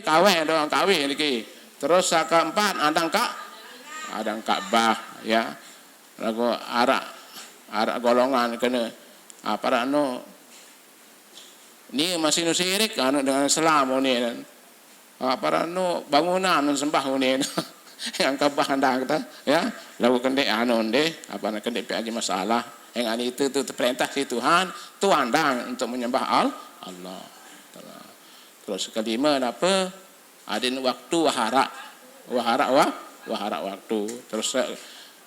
kaweh doang kaweh niki. Terus sak keempat adang Ka'bah ya. Lagu arak golongan kena para anu ni masih nu syirik anu dengan Islam ni para anu bangunan sembah ni yang Ka'bah andang kita ya. Lagu kendek anu deh apa nak kendek aja masalah. Yang ani itu perintah si Tuhan tu andang untuk menyembah Allah. Terus kelima apa? Adin waktu wahara waktu.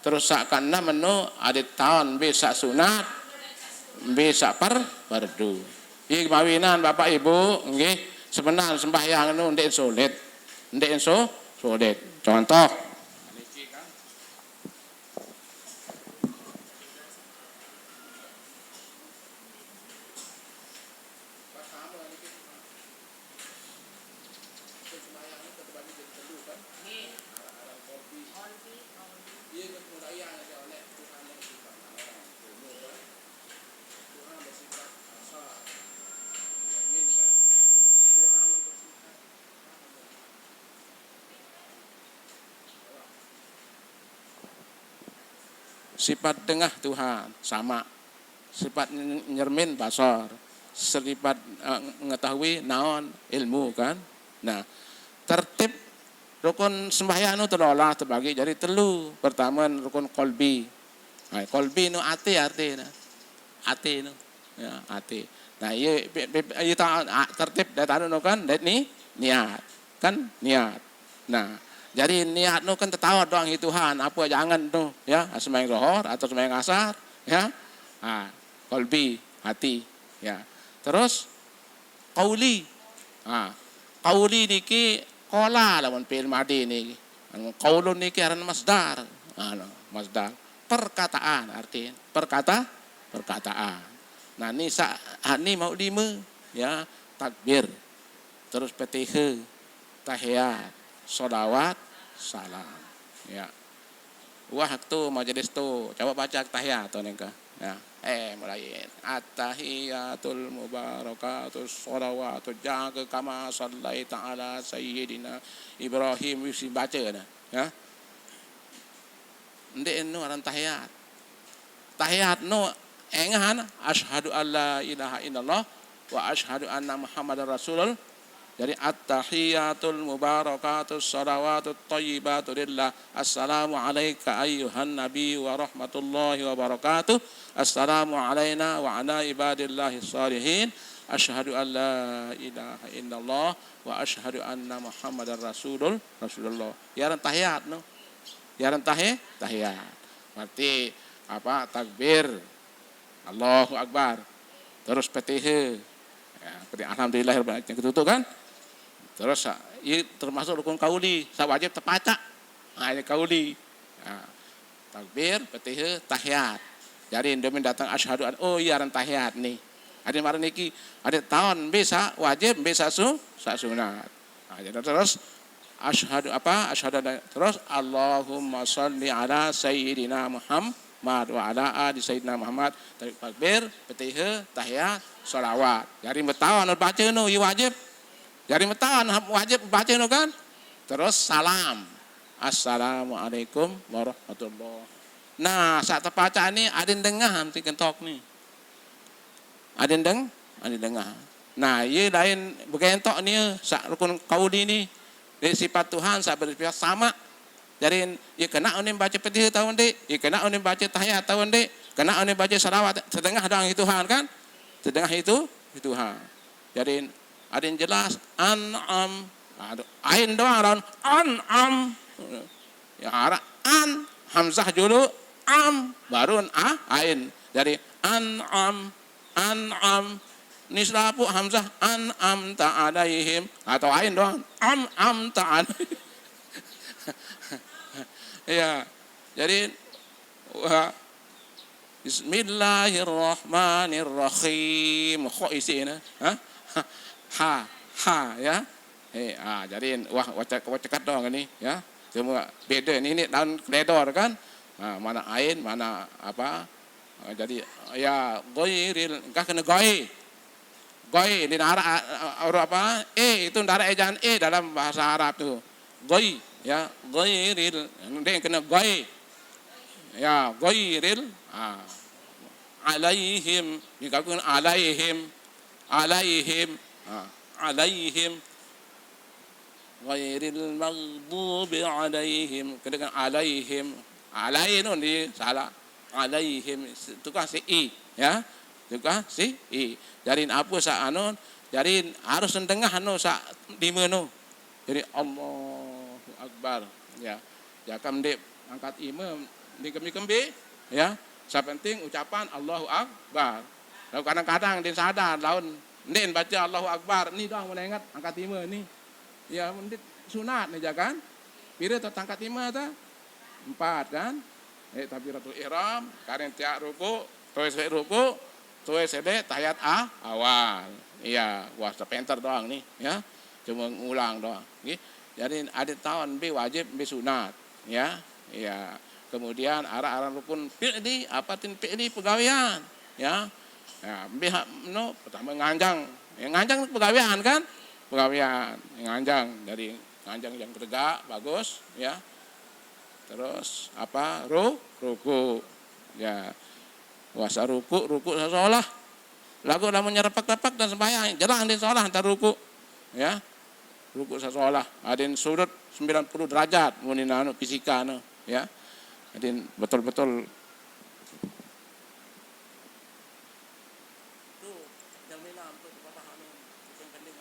Terus sakana menu ada tahun bisa sunat, bisa fardu. Iki mawinan Bapak Ibu nggih sebenarnya sembahyang nu ndek sulit. Contoh sifat tengah Tuhan sama, sifat nyermin basar, sifat mengetahui naon ilmu kan. Nah, tertib rukun sembahyang nu telola terbagi jadi telu. Pertama rukun kolbi. Nah, kolbi nu ati artinya. Ati nu ya ati. Nah, ieu tertib datang nu kan ni niat. Kan niat. Nah, jadi niat nu kan tetawat doang Tuhan, apa jangan tu ya, sembahyang zuhur atau sembahyang asar ya. Qalbi hati ya. Terus qauli. Qauli niki qala lawan fi'il madhi niki. Qaulun niki aran masdar. Masdar perkataan artinya perkataan. Nah, ni mau lima ya, takbir. Terus Fatihah, tahiyat, sholawat, salam. Ya. Waktu majelis tu, coba baca tahiyat tu nengka. Ya. Mulai. At-tahiyatul mubarakatus sholawatu jaga kama sallaita ala sayyidina Ibrahim wisi baca dah. Ya. Ndek nu aran tahiyat. Tahiyat nu engahan asyhadu alla ilaha illallah wa asyhadu anna muhammadar rasulullah. Jadi at-tahiyatul mubarakatus salawatut thayyibatu lillah. Assalamu alayka ayyuhan nabi wa rahmatullahi wa barakatuh. Assalamu alayna wa ala ibadillahi salihin. Asyhadu an la ilaha illallah wa asyhadu anna muhammadar rasulullah. Yaran tahiyat no. Yaran tahiyat. Berarti apa? Takbir. Allahu akbar. Terus Fatihah. Ya, seperti alhamdulillah yang ketutup kan? Terus ini termasuk rukun kauli, wajib terpaca. Nah, ini kauli. Nah, takbir, Fatihah, tahiyat. Jadi indomin datang asyhadu oh iya ran tahiyat nih. Ada marah niki, ada tahun bisa wajib bisa sunat. Nah, jadi terus asyhadu terus Allahumma sholli ala sayyidina Muhammad wa ala ali sayyidina Muhammad. Takbir, Fatihah, tahiyat, sholawat. Jadi betawan baca nu wajib. Jadi metaan wajib baca nu kan. Terus salam. Assalamualaikum warahmatullahi. Nah, saat terbaca ini ada dengar nanti kentok nih. Ada dengar. Nah, ye lain begentok nih sak rukun qauli ni. Dari sifat Tuhan sak bersifat sama. Jadi ye kena unim baca Fatihah tahun dek, ye kena unim baca tahiyat tahun dek, kena unim baca salawat setengah doang Tuhan kan? Setengah itu Tuhan. Jadi ada yang jelas an'am, ain doang an'am. Ya an hamzah dulu am baru ain. Jadi an'am nislapu hamzah an'am ta'alaihim atau ain doang am ta'alaihim. Ya. Jadi Bismillahirrahmanirrahim. Kok isinya? Ha ya. Jadi wacekat doang ini ya. Cuma beda ini daun kledor kan. Mana ain, mana apa. Jadi ya ghairil enggak kena Goi di nara apa? Itu nara ejaan dalam bahasa Arab tuh. Goi ya, ghairil. Nanti kena goi. Ya, ghairil. Alaihim, dikatakan alaihim, alaihim, alaihim. Ghairil maghdubi alaihim. Kena alaihim. Alaih itu di salah. Alaihim itu kan si i ya. Itu kan si i. Jadi apa sa anu? Jadi harus tengah anu sa di mana? Jadi Allahu Akbar ya. Jangan dia angkat imam di kembi-kembi ya. Sa penting ucapan Allahu Akbar. Lalu kadang-kadang dia sadar lawan ndin baca Allahu Akbar ni doang mana ingat angkat imam ni. Ya mendit sunat nih jangan. Pira tu angkat imam tu? 4 kan? Takbiratul ihram, karen tiak ruku, tulis ruku, tulis tahiyat awal. Iya, wah sepenter doang nih, ya. Cuma ngulang doang. Jadi ada tahun B wajib B sunat, ya. Iya. Kemudian arah-arah rukun fi'li, apatin fi'li pegawaian, ya. Ya, B no pertama nganjang. Ya, nganjang pegawaian kan? Pegawaian, nganjang dari nganjang yang tegak bagus, ya. Terus apa ruku ya puasa ruku seolah lagu namun nyerpak-terpak dan sembahyang jalan di seolah antar ruku ya ruku seolah adin sudut 90 derajat munina anu fisika anu ya adin betul-betul tuh yang mina untuk dipahami yang penting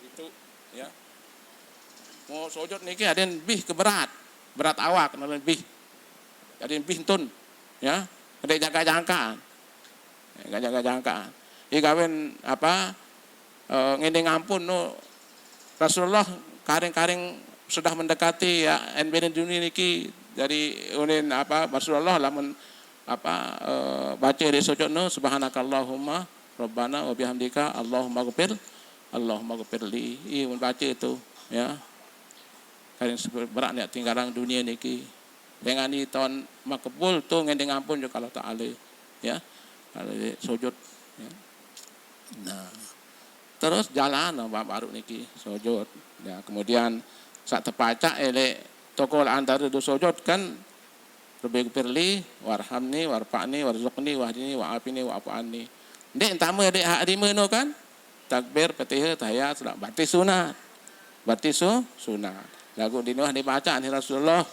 itu ya mau sujud niki ada lebih berat awak lebih jadi lebih tun ya ada jangka-jangkaan iki kawin apa ngene ngampun no Rasulullah karing-karing sudah mendekati ya enbene dunia niki dari unin apa Rasulullah lamun apa baca di sujud no subhanakallahumma rabbana wa bihamdika Allahumma ghfirli membaca itu ya karing berat nek tinggalan dunia niki dengan ini tahun makbul tuh ngene ngampun juga Allah taala ya kalau sujud ya. Nah terus jalan baru niki sujud ya kemudian saat terpacak toko antara dua sujud kan lebih firli warhamni warfa'ni warzuqni wahdini wa'afini wa'fu'anni ndek entama dek hak dimeno kan takbir fatihah tahiyat salat berarti sunat lagu dinah dibaca ni Rasulullah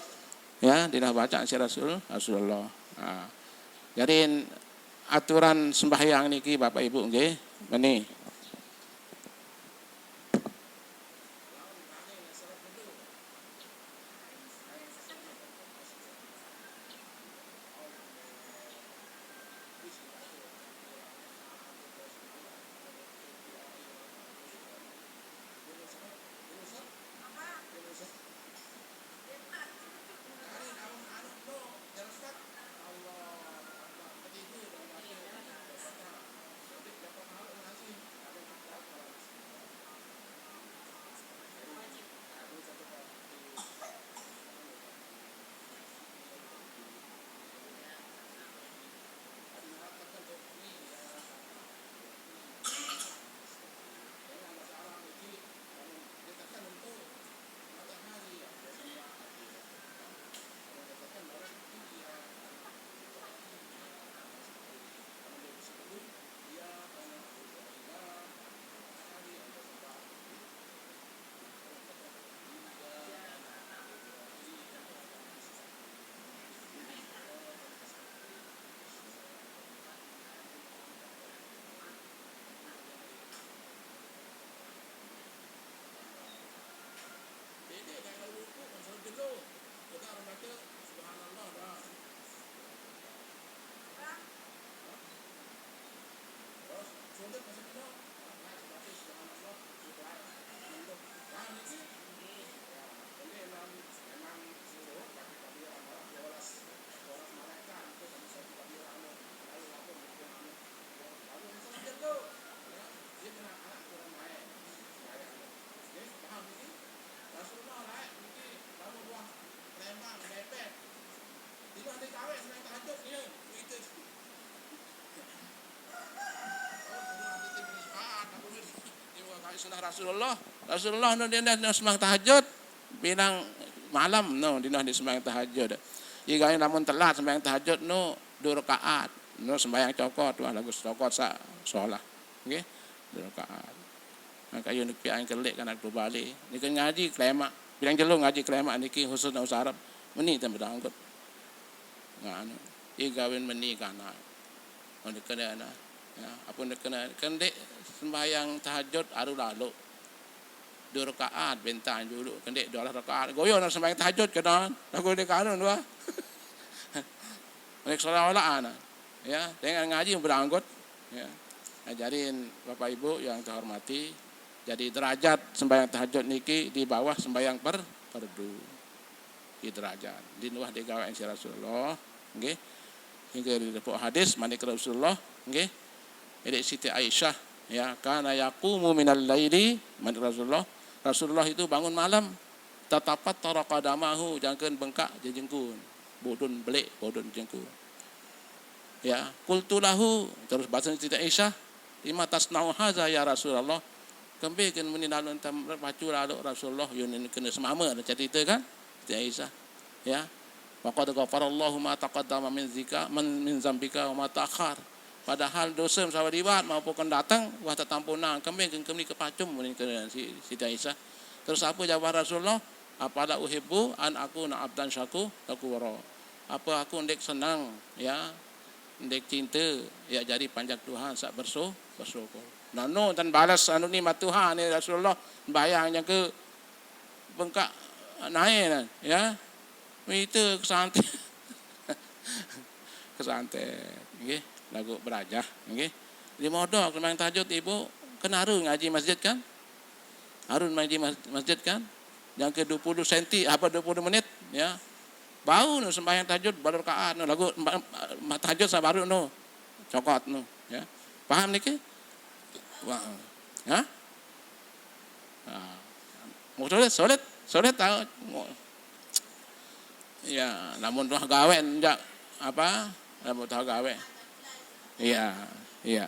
ya dinah baca si Rasulullah nah, jadi aturan sembahyang niki Bapak Ibu nggih meni Sunnah Rasulullah no dia sembahyang tahajud bilang malam no dia sembahyang tahajud. Jika namun telat sembahyang tahajud no 2 rakaat no sembahyang cokot wah lagu cokot solah. Okey 2 rakaat. Maka yo nek pian kelik kan aku balik. Ni kan ngaji klemak. Bilang jelung ngaji klemak niki khusus usah Arab. Meni tambah angkut. Nganu. Igawin meni kana. On kena ana. Ya, apa nak kena kendek sembahyang tahajud aru lalu 2 rakaat bentan dulu kendek 2 rakaat goyo nak sembahyang tahajud kena lagu de kanun dua nek solat ana ya dengan ngaji beranggot ya ajarin Bapak Ibu yang terhormati jadi derajat sembahyang tahajud niki di bawah sembahyang fardu di derajat di bawah digawe si Rasulullah nggih hingga di hadis manik Rasulullah nggih Ini Siti Aisyah ya kana yaqumu minal laili man Rasulullah itu bangun malam tatapat taraqadamahu jangan bengkak jengkun bodon belik bodon jengkun ya qultu lahu terus bahasa Siti Aisyah lima tasnau haza ya Rasulullah kembali meni lalu baca lalu Rasulullah yun kena semama cerita kan Siti Aisyah ya waqad ghafarallahu ma taqaddama min zambika wa ma ta'akhkhar. Padahal dosa sahabat libat maupun datang wah tertampunang kembali kepacum mungkin si Siti Aisyah. Terus apa jawab Rasulullah? Apala uhibbu an aku na abdan syakura. Apa aku ndek senang ya ndek cinta ya jadi panjang Tuhan sak bersyukur. Nano dan balas anu nikmat Tuhan ni Rasulullah bayang yang ke bengkak naik ya. Itu kesantai. Kesantai nggih. Lagu berajah, okey. Di modok sembahyang tahajud ibu kena harun ngaji masjid kan? Harun ngaji masjid kan? Yang ke 20 cm apa 20 menit ya. Bau nu sembahyang tahajud baru rakaat nu lagu tahajud sa baru nu. Cokot nu ya. Paham niki? Wah. Ha? Mau solet tahu. Ya, namun tuh gawe enggak apa? Namun tuh gawe. Iya.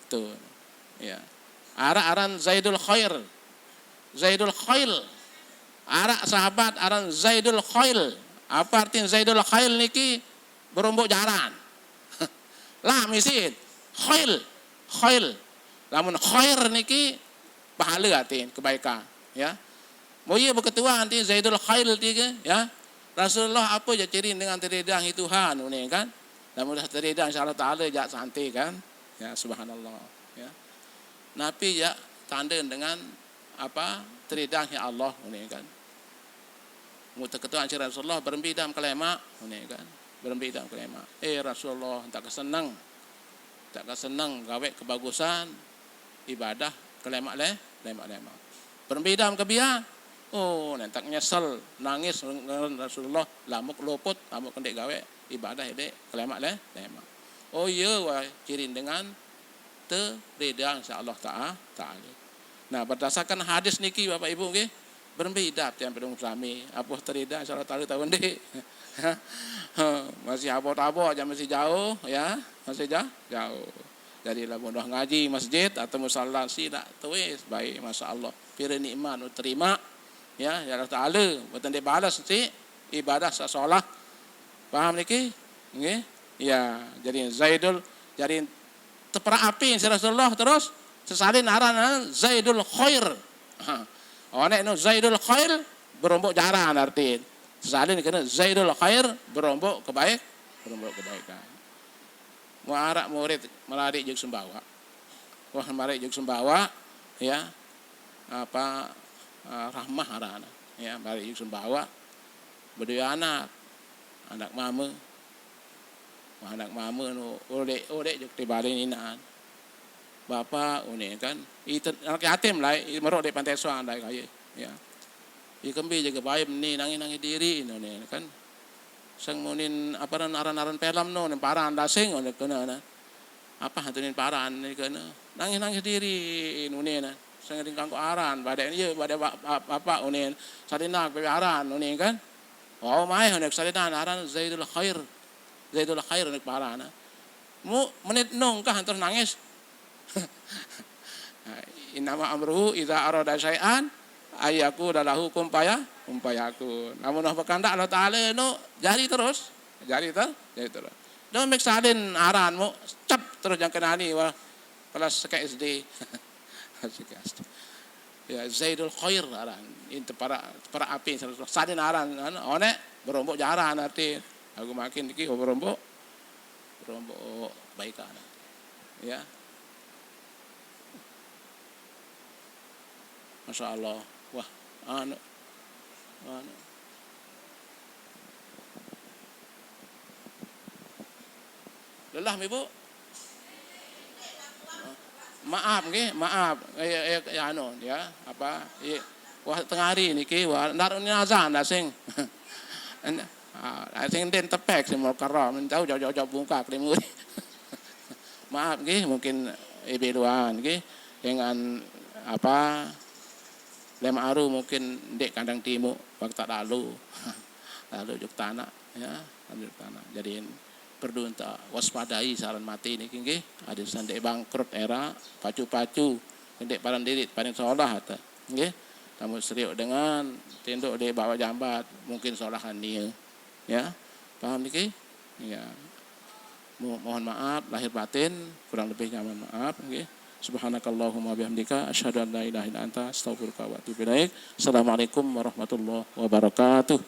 Tuh. Ya. Aran Zaidul Khair. Arak sahabat aran Zaidul Khail. Apa artinya Zaidul Khail niki berombok jaran. Lah misid. Khail. Lamun khair niki pahala artinya kebaikan, ya. Moye berketua nanti Zaidul Khail tiga, ya. Rasulullah apa je ciri dengan teridang Tuhan ni kan? Dan mudah teridang insya-Allah taala jak santai kan? Ya subhanallah, ya. Nabi ya tanda dengan apa? Teridangnya Allah ni kan. Mutakatuan Rasulullah berembi dalam kelema ni kan. Berembi dalam kelema. Rasulullah tak kesenang gawe kebagusan ibadah kelema berembi dalam kebiah. Oh, nanti nyesel nangis Rasulullah lamuk luput lamuk kendek gawe ibadah dek kelema. Oh iya wah ciri dengan teridang insyaallah taala. Nah, berdasarkan hadis niki Bapak Ibu nggih, berbeda tiang pedung sami. Apa teridang insyaallah taala tahun dek. Masih abot-abot aja masih jauh ya, masih jauh. Jadi lah mudah ngaji masjid atau musalla sidak tuis baik masyaallah. Pira nikmat terima ya Allah taala boten dibalas si ibadah sasolah. Paham niki? Nggih. Ya, jadi Zaidul jadi tepera api si Rasulullah terus sesalin aran Zaidul Khair. Oh nek no Zaidul Khair berombok jaran arti. Sesalin kena Zaidul Khair berombok kebaikan. Muarak murid melari jeung sembawa. Wah mari jeung sembawa ya. Apa rahmah arana ya mari jeung sembawa. Berdua anak mama nu oleh jeung tibalik ninaan. Bapa ini kan, itu anak yatim lah, merok di pantai suan dah kaya, ya. Kembi jaga bayi ni nangis diri ini kan. Sang munin apa aran-aran pelam no, paran dasing on kena na. Apa hantunin paran ni kena. Nangis diri ini na. Sang ringkang ko aran, badai ni badai bapa ini, salina ko aran ini kan. Oh mai honek salina aran Zaidul Khair ni paran na. Mu menit nong kah hantar nangis. Innama amruhu idza arada syai'an ayaku dalahu kumpayaku. Namun apa kandak Allah Taala no jari terus. Don't make salin aran mo cap terus yang kenani wah kelas SD. Ya Zaidul Khair aran itu para api salin aran one berombok jaran arti aku makin iki berombok baikan. Ya. Masya Allah. Wah, lelah ibu. Maaf ya apa? Wah tengah hari niki wah naruh ni azan asing. Asing den tepek semua karam, tahu jauh buka kelimut. Maaf mungkin ibeluan dengan apa? Lem aru mungkin dek kandang timuk waktu lalu juk tanah ya ambil tanah jadi perlu untuk waspadai saran mati ini kini ada sandek bangkrut era pacu dek paran diri paling seolah atau nggih kamu serius dengan tinduk dek bawa jambat mungkin seolahan dia ya paham niki ya mohon maaf lahir batin kurang lebihnya mohon maaf nggih. Subhanakallahumma bihamdika asyhadu an la ilaha illa anta astaghfiruka wa atubu ilaik. Assalamualaikum warahmatullahi wabarakatuh.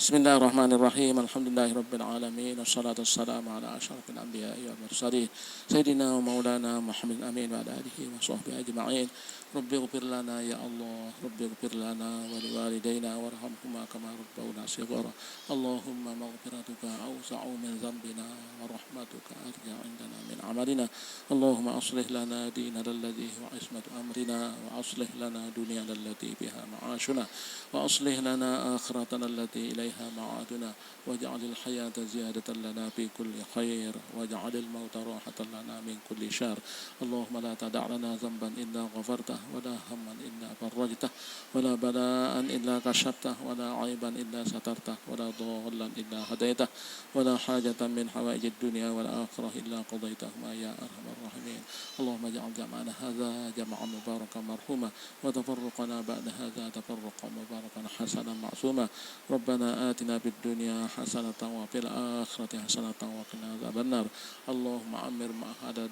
Bismillahirrahmanirrahim. Alhamdulillahirabbil alamin wassalatu wassalamu ala asyrafil anbiya'i wal mursalin sayyidina wa maulana Muhammad amin wa ala alihi wa sahbihi ajma'in. Rabbi ighfir lana ya Allah, Rabbi ighfir lana wa liwalidayna warhamhuma kama rabbawna shighara. Allahumma maghfiratuka awsa'u min dhanbina wa rahmatuka arja 'indana min 'amalina. Allahumma aslih lana dinana alladhi huwa ismatu amrina wa aslih lana dunyana allati biha ma'ashuna wa aslih lana akhiratana allati ilayha ma'aduna waj'alil hayata ziyadatan lana fi kulli khair waj'alil mauta rahatan lana min kulli syarr. Allahumma la tada' lana dhanban illa ghafartah ولا هما إلا فرجته ولا بلاء إلا كشفته ولا عيبا إلا سترته ولا ضالا إلا هديته ولا حاجة من حوائج الدنيا والآخرة إلا قضيتهما يا أرحم الراحمين. اللهم اجعل جمعنا هذا جمعا مباركا مرحوما وتفرقنا بعد هذا تفرقا مباركا حسنا معصوما. ربنا آتنا في الدنيا حسنة وفي الآخرة حسنة وقنا عذاب النار. اللهم عمر مع هذا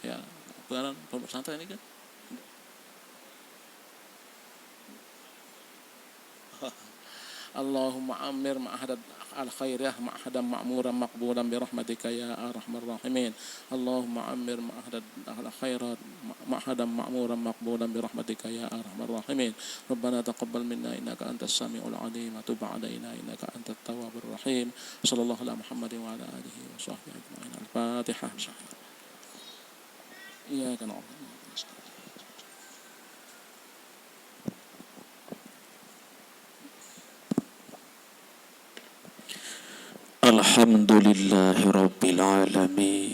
ya bukan pondok pesantren ini kan Allahumma amir ma'hadat al-khairiyah ma'hadan ma'muran maqbulan bi rahmatika ya arhamar rahimin. Allahumma amir ma'hadat al-khairat ma'hadan ma'muran maqbulan bi rahmatika ya arhamar rahimin. Rabbana taqabbal minna innaka antas samiul alim wa tub 'alaina innaka antat tawwabur rahim. Sallallahu ala Muhammadin wa ala alihi wa sahbihi ajma'in. Al-Fatihah. Iya kan Allah. Alhamdulillahirabbil alamin.